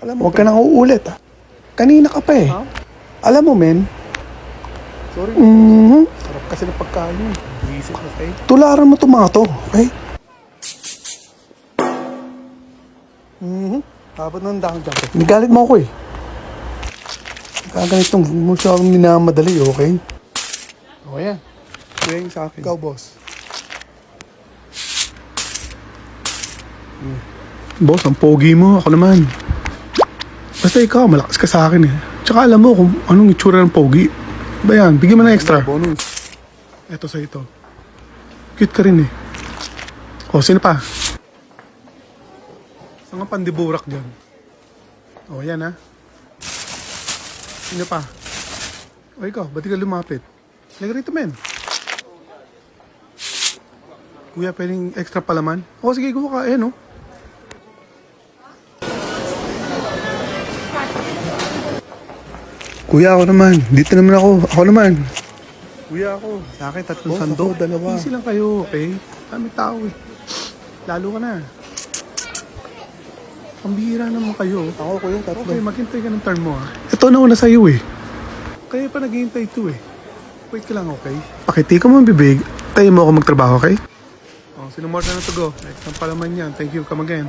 Alam mo, huwag ka nang uulit ah. Kanina ka pa eh. Ha? Alam mo, men. Sorry. Sarap kasi ng pagkain mo. Visit mo, okay? Tularan mo itong mga to, okay? Dapat ng dang-dang. Nigalit mo ako eh. Kaganitong mo siya akong minamadali, okay? O yan. Kaya yung sa akin. Ikaw, boss. Boss, ang pogi mo. Ako naman. Basta ikaw, malakas ka sa akin eh. Tsaka alam mo kung anong itsura ng pogi. Ba yan, bigyan mo na extra. Bonus. Eto sa ito. Cute ka rin eh. O, sino pa? Saan nga pandiburak dyan? O, yan ha. Sino pa? O, ikaw, ba't ka lumapit? Laga rito, men. Kuya, pwedeng extra palaman? O, sige, gumawa ka. Ayan, o. Kuya, ako naman. Dito naman ako. Ako naman. Kuya, ako. Sa akin, 3 Boss, sandok. ako, 2. Easy lang kayo, okay? Kami tao eh. Lalo ka na. Pambihira naman kayo. Ako, kuya, 3. Okay, maghintay ka ng turn mo ha. Ito na una sa'yo eh. Kaya pa naghihintay ito eh. Wait ka lang, okay? Pakiti ko mo ang bibig. Tayo mo ako magtrabaho, okay? Oh, sinumorder na to go. Next time palaman yan. Thank you. Come again.